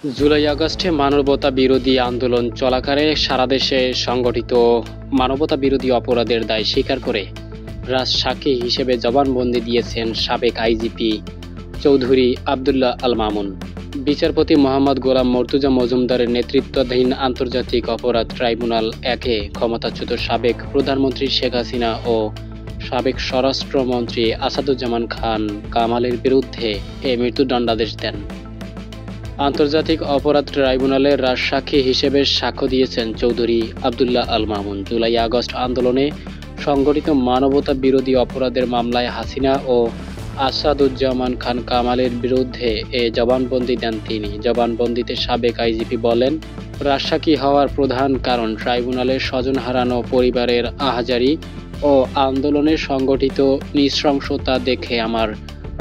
জুলাই আগস্টে মানবতা বিরোধী আন্দোলন চলাকালে সারা দেশে সংগঠিত মানবতা বিরোধী অপরাধের দায় স্বীকার করে রাজসাক্ষী হিসেবে জবানবন্দি দিয়েছেন সাবেক আইজিপি চৌধুরী আবদুল্লাহ আল মামুন। বিচারপতি মোহাম্মদ গোলাম মর্তুজা মজুমদারের নেতৃত্বাধীন আন্তর্জাতিক অপরাধ ট্রাইব্যুনাল একে ক্ষমতাচ্যুত সাবেক প্রধানমন্ত্রী শেখ হাসিনা ও সাবেক স্বরাষ্ট্রমন্ত্রী আসাদুজ্জামান খান কামালের বিরুদ্ধে এ মৃত্যুদণ্ডাদেশ দেন। আন্তর্জাতিক অপরাধ ট্রাইব্যুনালের রাজসাক্ষী হিসেবে সাক্ষ্য দিয়েছেন চৌধুরী আবদুল্লাহ আল মামুন। জুলাই আগস্ট আন্দোলনে সংগঠিত মানবতা বিরোধী অপরাধের মামলায় হাসিনা ও আসাদুজ্জামান খান কামালের বিরুদ্ধে এ জবানবন্দি দেন তিনি। জবানবন্দিতে সাবেক আইজিপি বলেন, রাজসাক্ষী হওয়ার প্রধান কারণ ট্রাইব্যুনালের স্বজন হারানো পরিবারের আহাজারি ও আন্দোলনের সংগঠিত নৃশংসতা দেখে আমার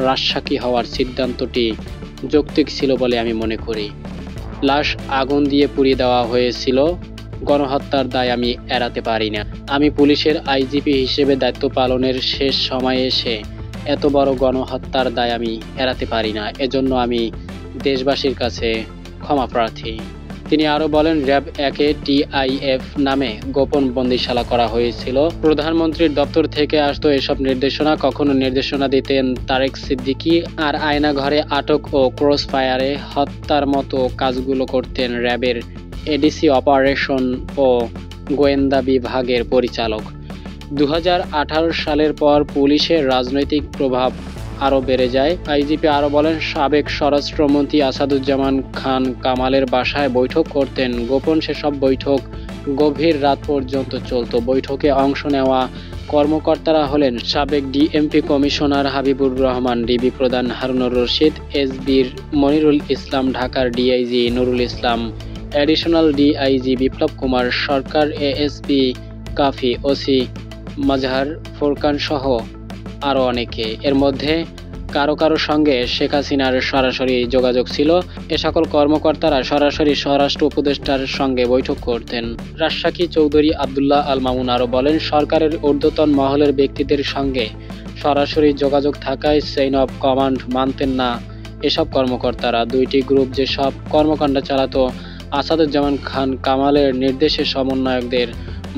রাজসাক্ষী হওয়ার সিদ্ধান্তটি যৌক্তিক ছিল বলে আমি মনে করি। লাশ আগুন দিয়ে পুড়িয়ে দেওয়া হয়েছিল, গণহত্যার দায় আমি এড়াতে পারি না। আমি পুলিশের আইজিপি হিসেবে দায়িত্ব পালনের শেষ সময়ে এসে এত বড় গণহত্যার দায় আমি এড়াতে পারি না। এজন্য আমি দেশবাসীর কাছে ক্ষমা প্রার্থী। তিনি আরও বলেন, র্যাব একে টিআইএফ নামে গোপন বন্দিশালা করা হয়েছিল। প্রধানমন্ত্রীর দপ্তর থেকে আসতো এসব নির্দেশনা। কখনো নির্দেশনা দিতেন তারেক সিদ্দিকী, আর আয়নাঘরে আটক ও ক্রস ফায়ারে হত্যার মতো কাজগুলো করতেন র্যাবের এডিসি অপারেশন ও গোয়েন্দা বিভাগের পরিচালক। 2018 সালের পর পুলিশের রাজনৈতিক প্রভাব আরও বেড়ে যায়। আইজিপি আরও বলেন, সাবেক স্বরাষ্ট্রমন্ত্রী আসাদুজ্জামান খান কামালের বাসায় বৈঠক করতেন। গোপন সেসব বৈঠক গভীর রাত পর্যন্ত চলত। বৈঠকে অংশ নেওয়া কর্মকর্তারা হলেন সাবেক DMP commissioner Habibur Rahman, DB প্রধান হারুনুর রশিদ, এসবির মনিরুল ইসলাম, ঢাকার DIG Nurul Islam, additional DIG Biplab Kumar সরকার, এএসপি কাফি, ওসি মাজহার ফোরকান সহ আরও অনেকে। এর মধ্যে কারো কারো সঙ্গে শেখ হাসিনার সরাসরি যোগাযোগ ছিল। এ সকল কর্মকর্তারা সরাসরি স্বরাষ্ট্র উপদেষ্টার সঙ্গে বৈঠক করতেন। রাজসাক্ষী চৌধুরী আবদুল্লাহ আল মামুন আরও বলেন, সরকারের ঊর্ধ্বতন মহলের ব্যক্তিদের সঙ্গে সরাসরি যোগাযোগ থাকায় চেইন অব কমান্ড মানতেন না এসব কর্মকর্তারা। দুইটি গ্রুপ যেসব কর্মকাণ্ড চালাতো, আসাদুজ্জামান খান কামালের নির্দেশে সমন্বয়কদের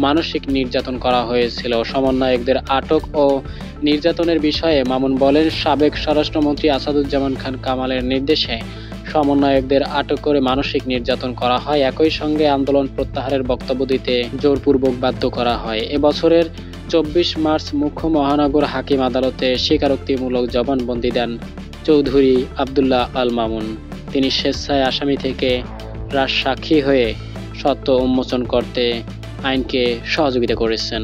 মানসিক নির্যাতন করা হয়েছিল। সমন্বয়কদের আটক ও নির্যাতনের বিষয়ে মামুন বলেন, সাবেক স্বরাষ্ট্রমন্ত্রী আসাদুজ্জামান খান কামালের নির্দেশে সমন্বয়কদের আটক করে মানসিক নির্যাতন করা হয়। একই সঙ্গে আন্দোলন প্রত্যাহারের বক্তব্য দিতে জোরপূর্বক বাধ্য করা হয়। এবছরের 24 মার্চ মুখ্য মহানগর হাকিম আদালতে স্বীকারোক্তিমূলক জবানবন্দি দেন চৌধুরী আবদুল্লাহ আল মামুন। তিনি স্বেচ্ছায় আসামি থেকে রাজসাক্ষী হয়ে সত্য উন্মোচন করতে আইনকে সহযোগিতা করেছেন।